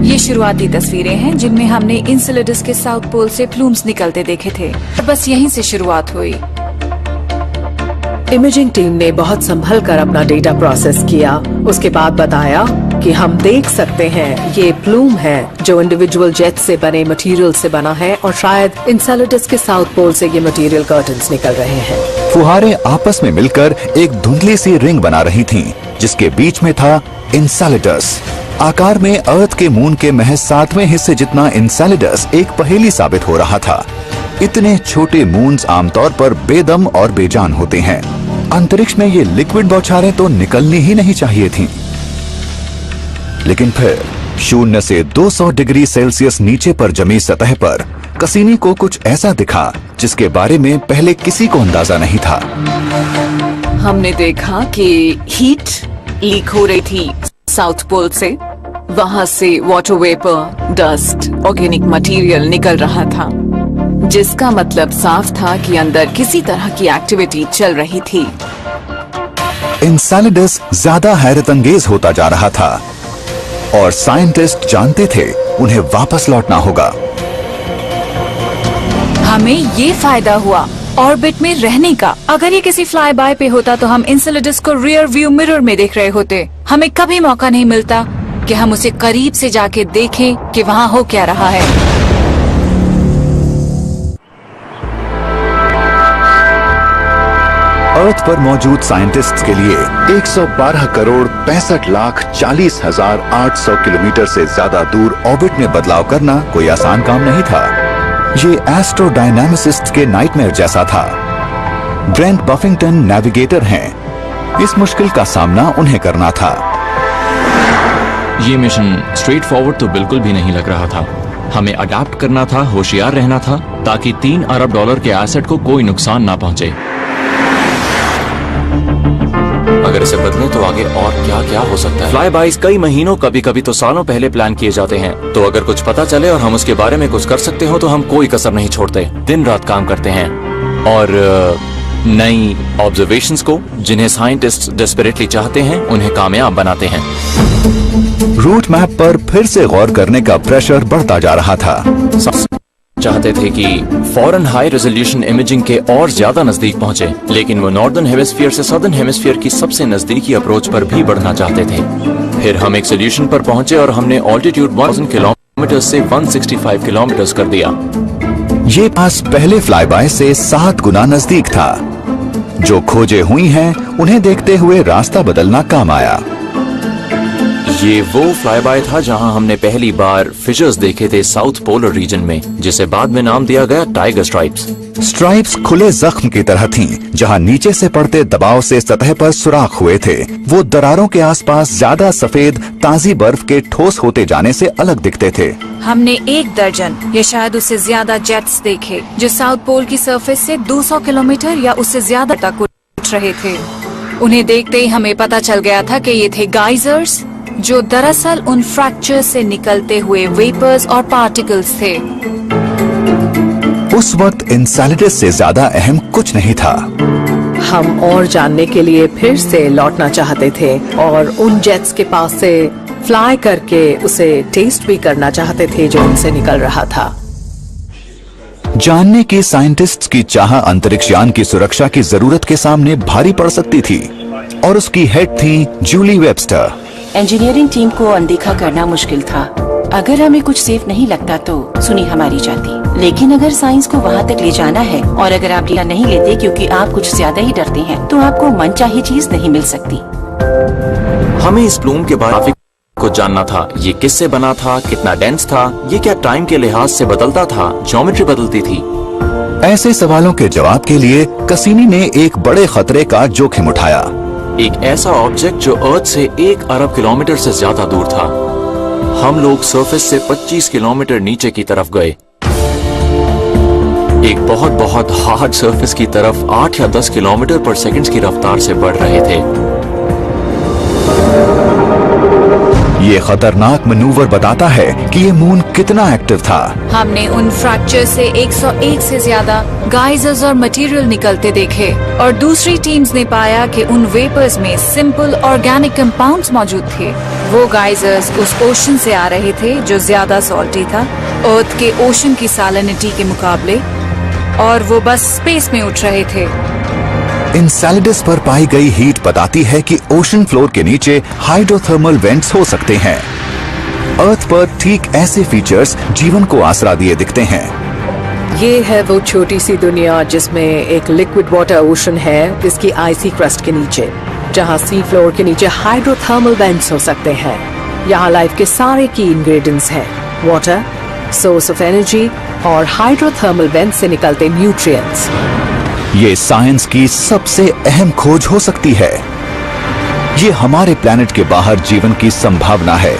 ये शुरुआती तस्वीरें हैं जिनमें हमने इनसेलेडस के साउथ पोल से प्लूम्स निकलते देखे थे। बस यहीं से शुरुआत हुई। इमेजिंग टीम ने बहुत संभल कर अपना डेटा प्रोसेस किया। उसके बाद बताया कि हम देख सकते हैं ये प्लूम है जो इंडिविजुअल जेट से बने मटेरियल से बना है और शायद इंसेलेडस के साउथ पोल से ये मटेरियल कर्टन्स निकल रहे हैं। फुहारें आपस में मिलकर एक धुंधली सी रिंग बना रही थीं, जिसके बीच में था इंसेलेडस। आकार में अर्थ के मून के महज 7वें हिस्से जितना इंसेलेडस एक पहेली साबित हो रहा था। इतने छोटे मून्स आमतौर पर बेदम और बेजान होते हैं। अंतरिक्ष में ये लिक्विड बौछारें तो निकलनी ही नहीं चाहिए थीं। लेकिन फिर 0 से 200 डिग्री सेल्सियस नीचे पर जमी सतह पर कसीनी को कुछ ऐसा दिखा जिसके बारे में पहले किसी को अंदाजा नहीं था। हमने देखा कि हीट लीक हो रही थी साउथ पोल से। वहां से water vapour, dust, organic material निकल रहा था, जिसका मतलब साफ था कि अंदर किसी तरह की एक्टिविटी चल रही थी। इंसेलेडस ज्यादा हैरतअंगेज होता जा रहा था और साइंटिस्ट जानते थे उन्हें वापस लौटना होगा। हमें ये फायदा हुआ ऑर्बिट में रहने का। अगर ये किसी फ्लाई बाय पे होता तो हम इंसेलेडस को रियर व्यू मिरर में देख रहे होते। हमें कभी मौका नहीं मिलता कि हम उसे करीब से जाके देखें कि वहाँ हो क्या रहा है। अर्थ पर मौजूद साइंटिस्ट्स के लिए 112 करोड़ 65,40,800 किलोमीटर से ज्यादा दूर ऑर्बिट में बदलाव करना कोई आसान काम नहीं था। ये एस्ट्रोडायनामिसिस्ट के नाइटमेयर जैसा था। ब्रेंट बफिंगटन नेविगेटर हैं। इस मुश्किल का सामना उन्हें करना था। ये मिशन स्ट्रेट फॉरवर्ड तो बिल्कुल भी नहीं लग रहा था। हमें अडैप्ट करना था, होशियार रहना था ताकि $3 अरब के एसेट को कोई नुकसान ना पहुंचे। अगर इसे बदलें तो आगे और क्या क्या हो सकता है। फ्लाई बाइज कई महीनों, कभी कभी तो सालों पहले प्लान किए जाते हैं। तो अगर कुछ पता चले और हम उसके बारे में कुछ कर सकते हो तो हम कोई कसर नहीं छोड़ते। दिन रात काम करते हैं और नई ऑब्जर्वेशंस को, जिन्हें साइंटिस्ट डेस्परेटली चाहते हैं, उन्हें कामयाब बनाते हैं। रूट मैप पर फिर से गौर करने का प्रेशर बढ़ता जा रहा था। चाहते थे कि फौरन हाई रेजोल्यूशन इमेजिंग के और ज्यादा नजदीक पहुंचे, लेकिन वो नॉर्दर्न हेमिस्फीयर से सदर्न हेमिस्फीयर की सबसे नजदीकी अप्रोच पर भी बढ़ना चाहते थे। फिर हम एक सोल्यूशन पर पहुंचे और हमने ऑल्टीट्यूड 1000 किलोमीटर से 165 किलोमीटर कर दिया। ये पास पहले फ्लाईबाय से 7 गुना नजदीक था। जो खोजें हुई हैं, उन्हें देखते हुए रास्ता बदलना काम आया। ये वो फ्लाईबाय था जहां हमने पहली बार फिशर्स देखे थे साउथ पोलर रीजन में, जिसे बाद में नाम दिया गया टाइगर स्ट्राइप्स। स्ट्राइप्स खुले जख्म की तरह थीं, जहां नीचे से पड़ते दबाव से सतह पर सुराख हुए थे। वो दरारों के आसपास ज्यादा सफेद ताजी बर्फ के ठोस होते जाने से अलग दिखते थे। हमने 1 दर्जन या शायद उससे ज्यादा जेट्स देखे जो साउथ पोल की सरफेस से 200 किलोमीटर या उससे ज्यादा तक उठ रहे थे। उन्हें देखते ही हमें पता चल गया था कि ये थे गाइजर्स, जो दरअसल उन फ्रैक्चर से निकलते हुए वेपर्स और पार्टिकल्स थे। उस वक्त इंसेलेडस से ज्यादा अहम कुछ नहीं था। हम और जानने के लिए फिर से लौटना चाहते थे और उन जेट्स के पास से फ्लाई करके उसे टेस्ट भी करना चाहते थे जो उनसे निकल रहा था। जानने की साइंटिस्ट्स की चाह अंतरिक्ष यान की सुरक्षा की जरूरत के सामने भारी पड़ सकती थी, और उसकी हेड थी जूली वेबस्टर। इंजीनियरिंग टीम को अनदेखा करना मुश्किल था। अगर हमें कुछ सेफ नहीं लगता तो सुनी हमारी जाती, लेकिन अगर साइंस को वहाँ तक ले जाना है और अगर आप लिया नहीं लेते क्योंकि आप कुछ ज्यादा ही डरते हैं, तो आपको मनचाही चीज नहीं मिल सकती। हमें इस प्लूम के बारे को जानना था। ये किससे बना था, कितना डेंस था, ये क्या टाइम के लिहाज से बदलता था, ज्योमेट्री बदलती थी। ऐसे सवालों के जवाब के लिए कसीनी ने एक बड़े खतरे का जोखिम उठाया। एक ऐसा ऑब्जेक्ट जो अर्थ से 1 अरब किलोमीटर से ज्यादा दूर था। हम लोग सरफेस से 25 किलोमीटर नीचे की तरफ गए, एक बहुत बहुत हार्ड सरफेस की तरफ 8 या 10 किलोमीटर पर सेकंड की रफ्तार से बढ़ रहे थे। ये खतरनाक मनूवर बताता है कि ये मून कितना एक्टिव था। हमने उन फ्रैक्चर से 101 से ज्यादा गाइजर्स और मटेरियल निकलते देखे, और दूसरी टीम्स ने पाया कि उन वेपर्स में सिंपल ऑर्गेनिक कंपाउंड्स मौजूद थे। वो गाइजर्स उस ओशन से आ रहे थे जो ज्यादा सॉल्टी था अर्थ के ओशन की सैलिनिटी के मुकाबले, और वो बस स्पेस में उठ रहे थे। इंसेलेडस पर पाई गई हीट बताती है कि ओशन फ्लोर के नीचे हाइड्रोथर्मल वेंट्स हो सकते हैं। अर्थ पर ठीक ऐसे फीचर्स जीवन को आसरा दिए दिखते हैं। ये है वो छोटी सी दुनिया जिसमें एक लिक्विड वाटर ओशन है इसकी आइसी क्रस्ट के नीचे, जहाँ सी फ्लोर के नीचे हाइड्रोथर्मल वेंट्स हो सकते हैं। यहाँ लाइफ के सारे की इंग्रेडिएंट्स हैं, वाटर, सोर्स ऑफ एनर्जी और हाइड्रोथर्मल वेंट से निकलते न्यूट्रिएंट्स। ये साइंस की सबसे अहम खोज हो सकती है। ये हमारे प्लेनेट के बाहर जीवन की संभावना है।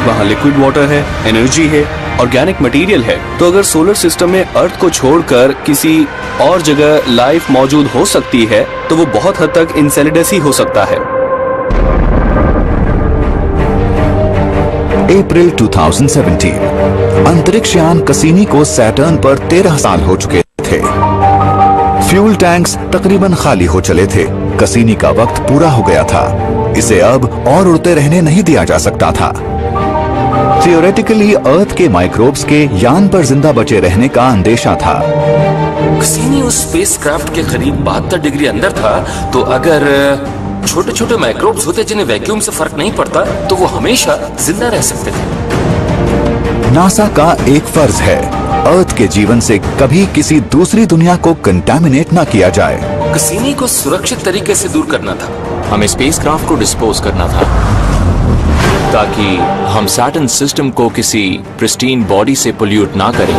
वहाँ लिक्विड वाटर है, एनर्जी है, ऑर्गेनिक मटेरियल है। तो अगर सोलर सिस्टम में अर्थ को छोड़कर किसी और जगह लाइफ मौजूद हो सकती है तो वो बहुत हद तक इंसेलेडस ही हो सकता है। अप्रैल 2017 अंतरिक्ष यान कसीनी को सैटर्न पर 13 साल हो चुके थे। फ्यूल टैंक्स तकरीबन खाली हो चले थे। कसीनी का वक्त पूरा हो गया था। इसे अब और उड़ते रहने नहीं दिया जा सकता था। थियोरेटिकली अर्थ के माइक्रोब्स के यान पर जिंदा बचे रहने का अंदेशा था। कसीनी उस स्पेसक्राफ्ट के करीब 72 डिग्री अंदर था, तो अगर छोटे छोटे माइक्रोब्स होते जिन्हें वैक्यूम से फर्क नहीं पड़ता तो वो हमेशा जिंदा रह सकते थे। नासा का एक फर्ज है, अर्थ के जीवन से कभी किसी दूसरी दुनिया को कंटामिनेट ना किया जाए। कसीनी को सुरक्षित तरीके से दूर करना था। हमें स्पेसक्राफ्ट को डिस्पोज करना था ताकि हम सैटर्न सिस्टम को किसी प्रिस्टीन बॉडी से पोल्यूट ना करें।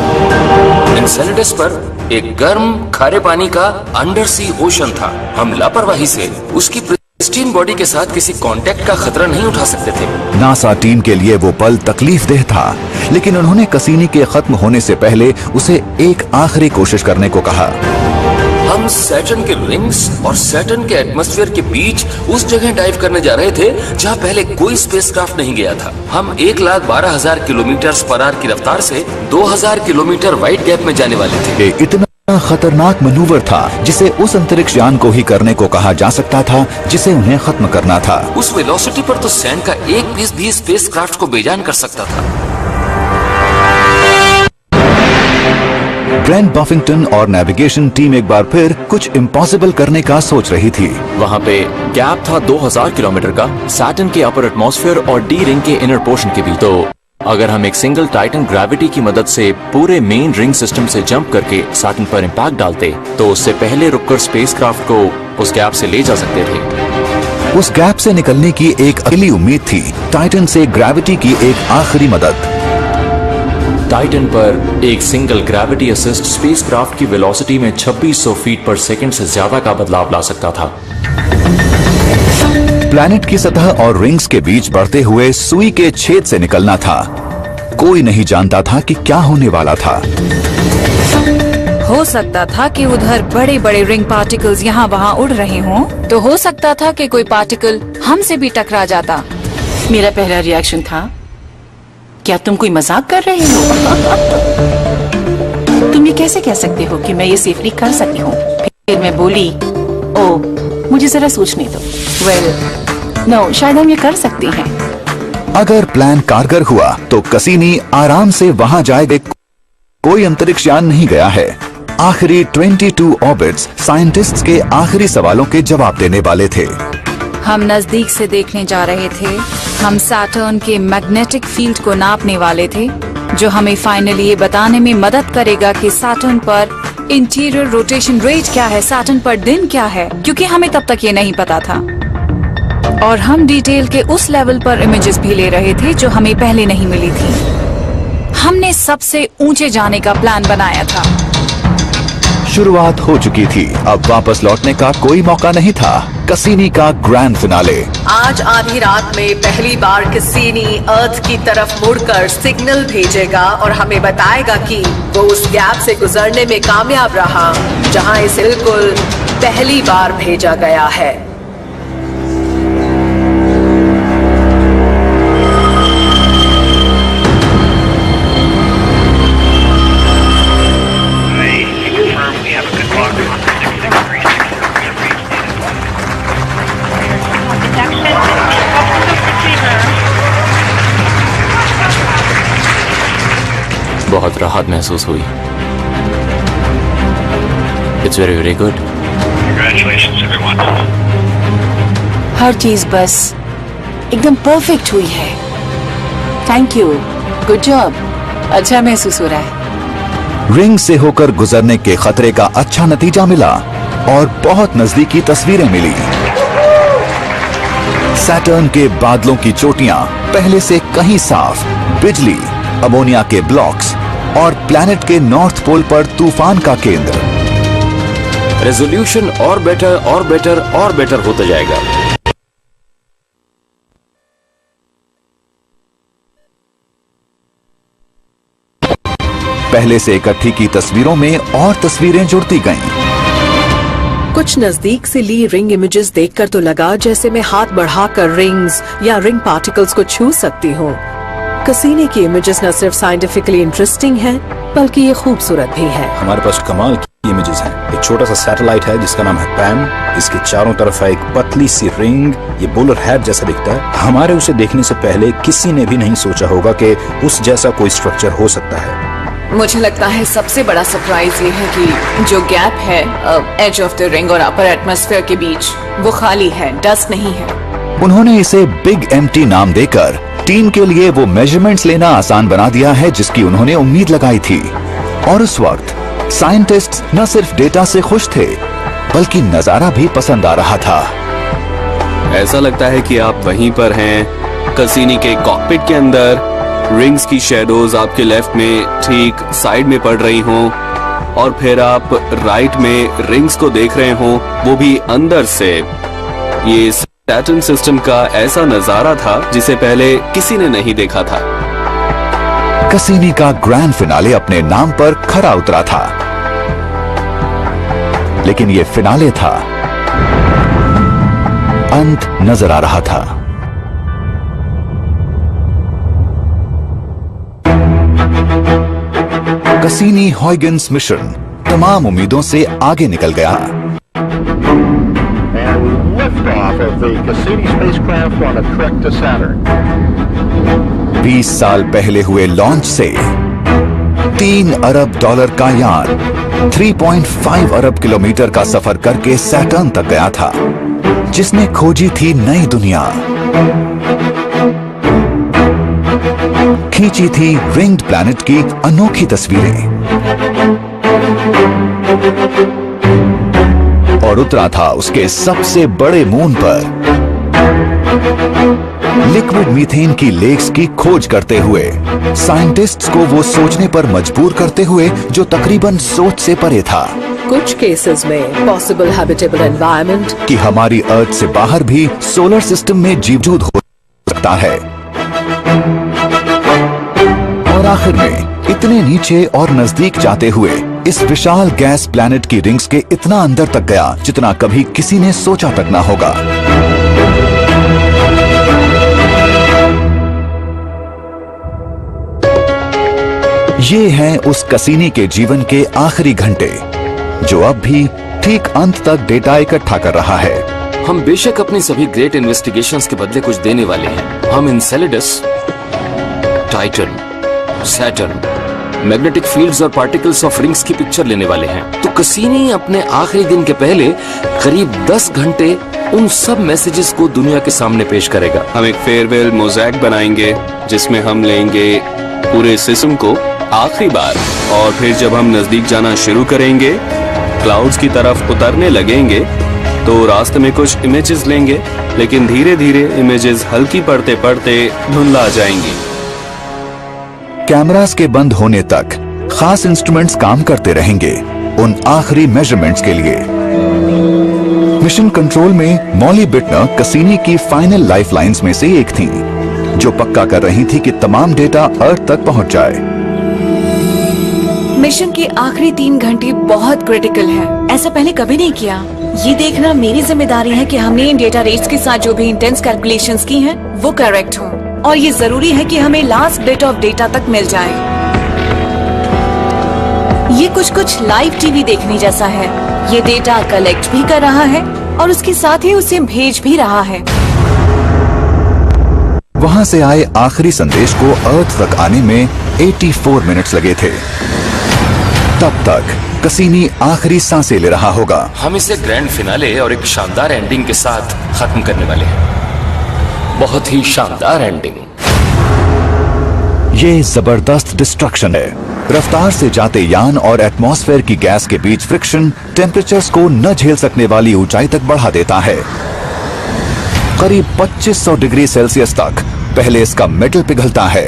एनसेलेडस पर एक गर्म खारे पानी का अंडर सी ओशन था। हम लापरवाही से उसकी प्रिस्टीन बॉडी के साथ किसी कांटेक्ट का खतरा नहीं उठा सकते थे। नासा टीम के लिए वो पल तकलीफदेह था, लेकिन उन्होंने कसीनी के खत्म होने से पहले उसे एक आखिरी कोशिश करने को कहा। हम सैटर्न के रिंग्स और सैटर्न के एटमॉस्फेयर के बीच उस जगह डाइव करने जा रहे थे जहां पहले कोई स्पेसक्राफ्ट नहीं गया था। हम 1,12,000 किलोमीटर पर आवर की रफ्तार से 2,000 किलोमीटर वाइड गैप में जाने वाले थे। ये इतना खतरनाक मनूवर था जिसे उस अंतरिक्ष यान को ही करने को कहा जा सकता था जिसे उन्हें खत्म करना था। उस वेलोसिटी पर तो सैंड का एक पीस भी स्पेसक्राफ्ट को बेजान कर सकता था। ब्रेंट बफिंगटन और नेविगेशन टीम एक बार फिर कुछ इम्पॉसिबल करने का सोच रही थी। वहाँ पे गैप था 2000 किलोमीटर का सैटर्न के अपर एटमॉस्फेयर और डी रिंग के इनर पोर्शन के बीच। तो अगर हम एक सिंगल टाइटन ग्रेविटी की मदद से पूरे मेन रिंग सिस्टम से जंप करके सैटर्न पर इम्पैक्ट डालते तो उससे पहले रुककर स्पेसक्राफ्ट को उस गैप से ले जा सकते थे। उस गैप से निकलने की एक अगली उम्मीद थी, टाइटन से ग्रेविटी की एक आखिरी मदद। टाइटन पर एक सिंगल ग्रेविटी असिस्ट स्पेसक्राफ्ट की वेलोसिटी में 2600 फीट पर सेकंड से ज्यादा का बदलाव ला सकता था। प्लैनेट की सतह और रिंग्स के बीच बढ़ते हुए सुई के छेद से निकलना था। कोई नहीं जानता था कि क्या होने वाला था। हो सकता था कि उधर बड़े बड़े रिंग पार्टिकल्स यहाँ वहाँ उड़ रहे हों, तो हो सकता था कि कोई पार्टिकल हमसे भी टकरा जाता। मेरा पहला रिएक्शन था, क्या तुम कोई मजाक कर रहे हो? तुम ये कैसे कह सकते हो कि मैं ये सेफली कर सकती हूँ? फिर मैं बोली, ओह मुझे जरा सोचने दो। नो, शायद हम ये कर सकते हैं। अगर प्लान कारगर हुआ तो कसीनी आराम से वहां जाएगा। कोई अंतरिक्ष यान नहीं गया है। आखिरी 22 ऑर्बिट्स साइंटिस्ट्स के आखिरी सवालों के जवाब देने वाले थे। हम नजदीक से देखने जा रहे थे। हम सैटर्न के मैग्नेटिक फील्ड को नापने वाले थे, जो हमें फाइनली ये बताने में मदद करेगा कि सैटर्न पर इंटीरियर रोटेशन रेट क्या है, सैटर्न पर दिन क्या है, क्योंकि हमें तब तक ये नहीं पता था। और हम डिटेल के उस लेवल पर इमेजेस भी ले रहे थे जो हमें पहले नहीं मिली थी। हमने सबसे ऊंचे जाने का प्लान बनाया था। शुरुआत हो चुकी थी, अब वापस लौटने का कोई मौका नहीं था। कसीनी का ग्रैंड फिनाले। आज आधी रात में पहली बार कसीनी अर्थ की तरफ मुड़कर सिग्नल भेजेगा और हमें बताएगा कि वो उस गैप से गुजरने में कामयाब रहा जहां इसे बिल्कुल पहली बार भेजा गया है। बहुत राहत महसूस हुई। It's very very good. Congratulations, everyone. हर चीज बस एकदम परफेक्ट हुई है। Thank you, good job. अच्छा महसूस हो रहा है। रिंग से होकर गुजरने के खतरे का अच्छा नतीजा मिला और बहुत नजदीकी तस्वीरें मिली। सैटर्न के बादलों की चोटियां पहले से कहीं साफ, बिजली, अमोनिया के ब्लॉक्स और प्लैनेट के नॉर्थ पोल पर तूफान का केंद्र। रेजोल्यूशन और बेटर होता जाएगा। पहले से इकट्ठी की तस्वीरों में और तस्वीरें जुड़ती गईं। कुछ नजदीक से ली रिंग इमेजेस देखकर तो लगा जैसे मैं हाथ बढ़ाकर रिंग्स या रिंग पार्टिकल्स को छू सकती हूँ। कसीने की इमेजेस न सिर्फ साइंटिफिकली इंटरेस्टिंग हैं, बल्कि ये खूबसूरत भी है। हमारे पास कमाल की इमेजेस हैं। एक छोटा सा सैटेलाइट है जिसका नाम है पैम। इसके चारों तरफ है एक पतली सी रिंग, ये बोलर हैट जैसा दिखता है। हमारे उसे देखने से पहले किसी ने भी नहीं सोचा होगा कि उस जैसा कोई स्ट्रक्चर हो सकता है। मुझे लगता है सबसे बड़ा सरप्राइज ये है कि जो गैप है एज ऑफ द रिंग और अपर एटमॉस्फेयर के बीच, वो खाली है, डस्ट नहीं है। उन्होंने इसे बिग एम्प्टी नाम देकर टीम के लिए वो मेजरमेंट्स लेना आसान बना दिया है जिसकी उन्होंने उम्मीद लगाई थी। और उस वक्त साइंटिस्ट्स न सिर्फ डेटा से खुश थे, बल्कि नजारा भी पसंद आ रहा था। ऐसा लगता है कि आप वहीं पर हैं, कसीनी के कॉकपिट के अंदर। रिंग्स की शैडोज आपके लेफ्ट में ठीक साइड में पड़ रही हों और फिर आप राइट में रिंग्स को देख रहे हों, वो भी अंदर से। ये सैटर्न सिस्टम का ऐसा नजारा था जिसे पहले किसी ने नहीं देखा था। कसीनी का ग्रैंड फिनाले अपने नाम पर खरा उतरा था, लेकिन ये फिनाले था, अंत नजर आ रहा था। कसीनी हॉयगन्स मिशन तमाम उम्मीदों से आगे निकल गया। And liftoff of the Cassini spacecraft on a trek to Saturn. 20 साल पहले हुए लॉन्च से $3 अरब का यान 3.5 अरब किलोमीटर का सफर करके सैटर्न तक गया था, जिसने खोजी थी नई दुनिया, खींची थी रिंग्ड प्लैनेट की अनोखी तस्वीरें और उतरा था उसके सबसे बड़े मून पर, लिक्विड मीथेन की लेक्स की खोज करते हुए, साइंटिस्ट्स को वो सोचने पर मजबूर करते हुए जो तकरीबन सोच से परे था। कुछ केसेस में पॉसिबल हैबिटेबल एनवायरनमेंट कि हमारी अर्थ से बाहर भी सोलर सिस्टम में जीवजूद हो सकता है। और आखिर में इतने नीचे और नजदीक जाते हुए इस विशाल गैस प्लैनेट की रिंग्स के इतना अंदर तक गया जितना कभी किसी ने सोचा तक ना होगा। ये हैं उस कसीनी के जीवन के आखिरी घंटे, जो अब भी ठीक अंत तक डेटा इकट्ठा कर रहा है। हम बेशक अपनी सभी ग्रेट इन्वेस्टिगेशंस के बदले कुछ देने वाले हैं। हम इनसेलेडस, टाइटन, सैटर्न, मैग्नेटिक फील्ड्स और पार्टिकल्स ऑफ रिंग्स की पिक्चर लेने वाले हैं। तो कसीनी अपने आखिरी दिन के पहले करीब 10 घंटे उन सब मैसेजेस को दुनिया के सामने पेश करेगा। हम एक फेयरवेल मोज़ैक बनाएंगे जिसमें हम लेंगे पूरे सिस्टम को आखिरी बार, और फिर जब हम नजदीक जाना शुरू करेंगे, क्लाउड्स की तरफ उतरने लगेंगे, तो रास्ते में कुछ इमेजेस लेंगे, लेकिन धीरे धीरे इमेजेस हल्की पड़ते पड़ते धुंधला जाएंगी। कैमरास के बंद होने तक खास इंस्ट्रूमेंट्स काम करते रहेंगे उन आखिरी मेजरमेंट्स के लिए। मिशन कंट्रोल में मॉली बिटनर कसीनी की फाइनल लाइफलाइंस में से एक थी, जो पक्का कर रही थी कि तमाम डेटा अर्थ तक पहुंच जाए। मिशन के आखिरी 3 घंटे बहुत क्रिटिकल है। ऐसा पहले कभी नहीं किया। ये देखना मेरी जिम्मेदारी है कि हमने इन डेटा रेट्स के साथ जो भी इंटेंस कैलकुलेशंस की हैं, वो करेक्ट हों, और ये जरूरी है कि हमें लास्ट बिट ऑफ डेटा तक मिल जाए। ये कुछ लाइव टीवी देखने जैसा है। ये डेटा कलेक्ट भी कर रहा है और उसके साथ ही उसे भेज भी रहा है। वहां से आए आखिरी संदेश को अर्थ तक आने में 84 मिनट्स लगे थे। तब तक कसीनी आखिरी सांसें ले रहा होगा। हम इसे ग्रैंड फिनाले और एक शानदार एंडिंग के साथ खत्म करने वाले हैं। बहुत ही शानदार एंडिंग। ये जबरदस्त डिस्ट्रक्शन है। रफ्तार से जाते यान और एटमॉस्फेयर की गैस के बीच फ्रिक्शन टेम्परेचर्स को न झेल सकने वाली ऊंचाई तक बढ़ा देता है। करीब 2500 डिग्री सेल्सियस तक पहले इसका मेटल पिघलता है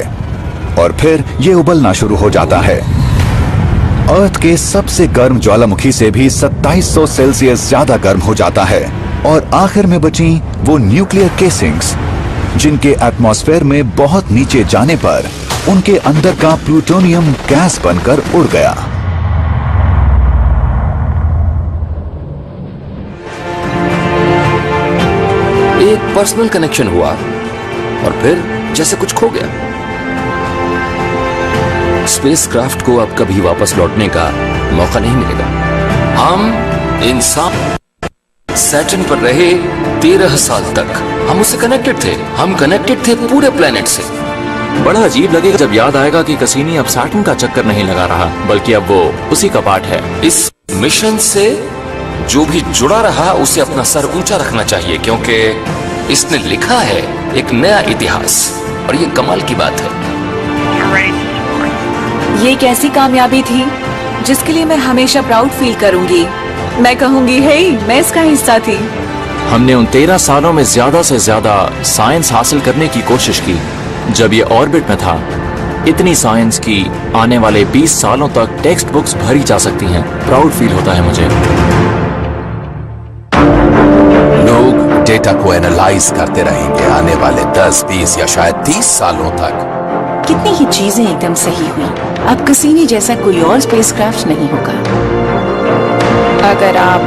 और फिर ये उबलना शुरू हो जाता है। अर्थ के सबसे गर्म ज्वालामुखी से भी 2700 सेल्सियस ज्यादा गर्म हो जाता है और आखिर में बची वो न्यूक्लियर केसिंग्स जिनके एटमॉस्फेयर में बहुत नीचे जाने पर उनके अंदर का प्लूटोनियम गैस बनकर उड़ गया। एक पर्सनल कनेक्शन हुआ और फिर जैसे कुछ खो गया। स्पेसक्राफ्ट को अब कभी वापस लौटने का मौका नहीं मिलेगा। हम इंसान सैटर्न पर रहे 13 साल तक। हम उससे कनेक्टेड थे। हम कनेक्टेड थे पूरे प्लेनेट से। बड़ा अजीब लगेगा जब याद आएगा कि कसीनी अब सैटर्न का चक्कर नहीं लगा रहा, बल्कि अब वो उसी का पार्ट है। इस मिशन से जो भी जुड़ा रहा उसे अपना सर ऊंचा रखना चाहिए, क्योंकि इसने लिखा है एक नया इतिहास और ये कमाल की बात है। ये एक ऐसी कामयाबी थी जिसके लिए मैं हमेशा प्राउड फील करूंगी। मैं कहूंगी हे मैं इसका हिस्सा थी। हमने उन 13 सालों में ज्यादा से ज्यादा साइंस हासिल करने की कोशिश की। जब ये ऑर्बिट में था, इतनी साइंस की आने वाले 20 सालों तक टेक्स्ट बुक्स भरी जा सकती हैं। प्राउड फील होता है मुझे। लोग डेटा को एनालाइज करते रहेंगे आने वाले 10, 20 या शायद 30 सालों तक। कितनी ही चीजें एकदम सही हुई। अब कसीनी जैसा कोई और स्पेसक्राफ्ट नहीं होगा। अगर आप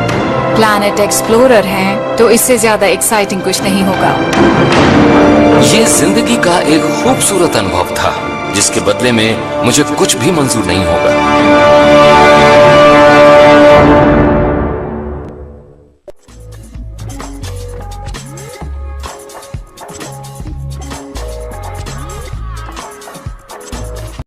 प्लैनेट एक्सप्लोरर हैं तो इससे ज्यादा एक्साइटिंग कुछ नहीं होगा। ये जिंदगी का एक खूबसूरत अनुभव था जिसके बदले में मुझे कुछ भी मंजूर नहीं होगा।